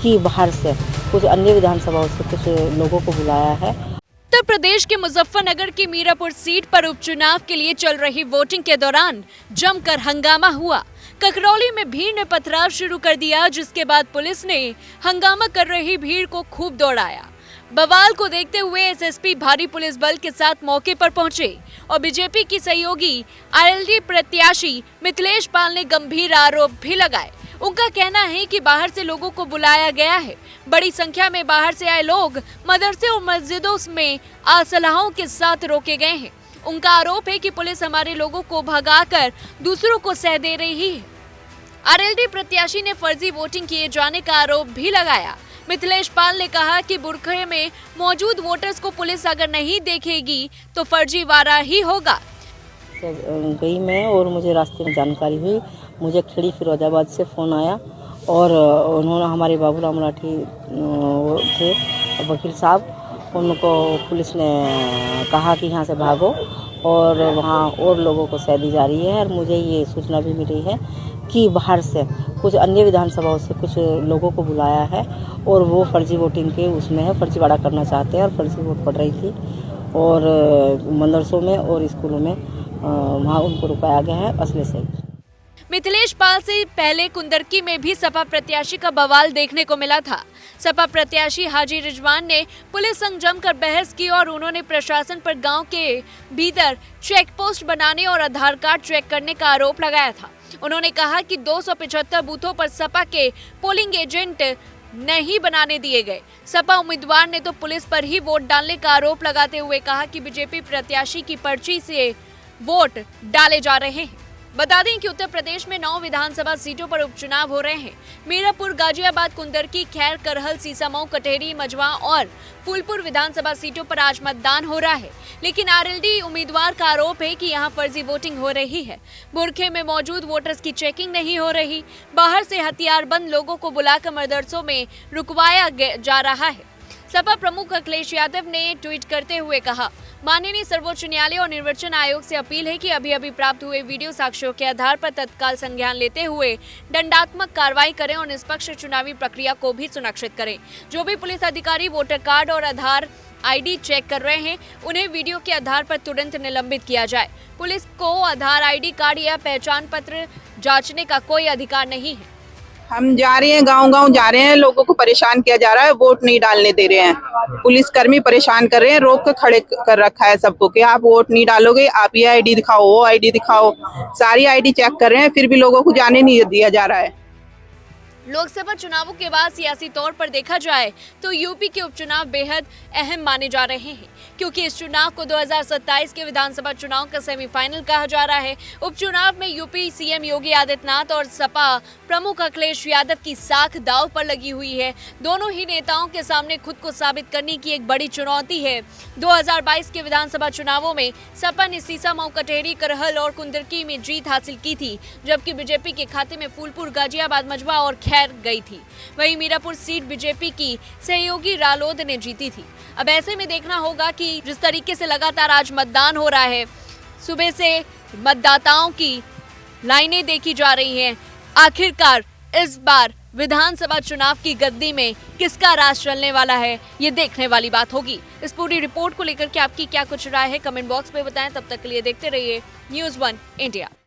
कि बाहर से कुछ अन्य विधानसभाओं से कुछ लोगों को बुलाया है। उत्तर प्रदेश के मुजफ्फरनगर की मीरापुर सीट पर उपचुनाव के लिए चल रही वोटिंग के दौरान जमकर हंगामा हुआ। ककरौली में भीड़ ने पथराव शुरू कर दिया, जिसके बाद पुलिस ने हंगामा कर रही भीड़ को खूब दौड़ाया। बवाल को देखते हुए एसएसपी भारी पुलिस बल के साथ मौके पर पहुंचे और बीजेपी की सहयोगी आरएलडी प्रत्याशी मिथिलेश पाल ने गंभीर आरोप भी लगाए। उनका कहना है कि बाहर से लोगों को बुलाया गया है। बड़ी संख्या में बाहर से आए लोग मदरसे और मस्जिदों में असलहों के साथ रोके गए हैं। उनका आरोप है कि पुलिस हमारे लोगों को भगाकर दूसरों को सह दे रही है। आरएलडी प्रत्याशी ने फर्जी वोटिंग किए जाने का आरोप भी लगाया। मिथिलेश पाल ने कहा कि बुरखे में मौजूद वोटर्स को पुलिस अगर नहीं देखेगी तो फर्जीवाड़ा ही होगा। गई मैं और मुझे रास्ते में जानकारी हुई, मुझे खड़ी फिरोजाबाद से फ़ोन आया और उन्होंने हमारे बाबूराम मराठी थे वकील साहब, उनको पुलिस ने कहा कि यहाँ से भागो और वहाँ और लोगों को सह दी जा रही है। और मुझे ये सूचना भी मिली है कि बाहर से कुछ अन्य विधानसभाओं से कुछ लोगों को बुलाया है और वो फर्जी वोटिंग के उसमें है, फर्जीवाड़ा करना चाहते हैं और फर्जी वोट पड़ रही थी और मदरसों में और स्कूलों में वहाँ उनको रुकाया गया है असले से। मिथिलेश पाल से पहले कुंदरकी में भी सपा प्रत्याशी का बवाल देखने को मिला था। सपा प्रत्याशी हाजी रिजवान ने पुलिस संग जमकर बहस की और उन्होंने प्रशासन पर गांव के भीतर चेक पोस्ट बनाने और आधार कार्ड चेक करने का आरोप लगाया था। उन्होंने कहा कि 275 बूथों पर सपा के पोलिंग एजेंट नहीं बनाने दिए गए। सपा उम्मीदवार ने तो पुलिस पर ही वोट डालने का आरोप लगाते हुए कहा कि बीजेपी प्रत्याशी की पर्ची से वोट डाले जा रहे हैं। बता दें कि उत्तर प्रदेश में 9 विधानसभा सीटों पर उपचुनाव हो रहे हैं। मीरापुर, गाजियाबाद, कुंदरकी, खैर, करहल, सीसामऊ, कटेरी, मझवा और फूलपुर विधानसभा सीटों पर आज मतदान हो रहा है। लेकिन आरएलडी उम्मीदवार का आरोप है कि यहां फर्जी वोटिंग हो रही है। बुरखे में मौजूद वोटर्स की चेकिंग नहीं हो रही। बाहर से हथियारबंद लोगों को बुलाकर मदरसों में रुकवाया जा रहा है। सपा प्रमुख अखिलेश यादव ने ट्वीट करते हुए कहा, माननीय सर्वोच्च न्यायालय और निर्वाचन आयोग से अपील है कि अभी प्राप्त हुए वीडियो साक्ष्यों के आधार पर तत्काल संज्ञान लेते हुए दंडात्मक कार्रवाई करें और निष्पक्ष चुनावी प्रक्रिया को भी सुनिश्चित करें। जो भी पुलिस अधिकारी वोटर कार्ड और आधार आईडी चेक कर रहे हैं, उन्हें वीडियो के आधार पर तुरंत निलंबित किया जाए। पुलिस को आधार आईडी कार्ड या पहचान पत्र जांचने का कोई अधिकार नहीं है। हम जा रहे हैं, गांव-गांव जा रहे हैं, लोगों को परेशान किया जा रहा है, वोट नहीं डालने दे रहे हैं। पुलिसकर्मी परेशान कर रहे हैं, रोक कर खड़े कर रखा है सबको कि आप वोट नहीं डालोगे, आप ये आईडी दिखाओ, वो आईडी दिखाओ। सारी आईडी चेक कर रहे हैं, फिर भी लोगों को जाने नहीं दिया जा रहा है। लोकसभा चुनावों के बाद सियासी तौर पर देखा जाए तो यूपी के उपचुनाव बेहद अहम माने जा रहे हैं, क्योंकि इस चुनाव को 2027 के विधानसभा चुनाव का सेमीफाइनल कहा जा रहा है। उपचुनाव में यूपी सीएम योगी आदित्यनाथ और सपा प्रमुख अखिलेश यादव की साख दांव पर लगी हुई है। दोनों ही नेताओं के सामने खुद को साबित करने की एक बड़ी चुनौती है। 2022 के विधानसभा चुनावों में सपा ने सीसामऊ, कटेरी, करहल और कुंदरकी में जीत हासिल की थी, जबकि बीजेपी के खाते में फूलपुर, गाजियाबाद, मझवा और खैर गई थी। वहीं मीरापुर सीट बीजेपी की सहयोगी रालोद ने जीती थी। अब ऐसे में देखना होगा कि जिस तरीके से लगातार आज मतदान हो रहा है, सुबह से मतदाताओं की लाइनें देखी जा रही हैं, आखिरकार इस बार विधानसभा चुनाव की गद्दी में किसका राज चलने वाला है, ये देखने वाली बात होगी। इस पूरी रिपोर्ट को लेकर के आपकी क्या कुछ राय है, कमेंट बॉक्स में बताएं। तब तक के लिए देखते रहिए News 1 इंडिया।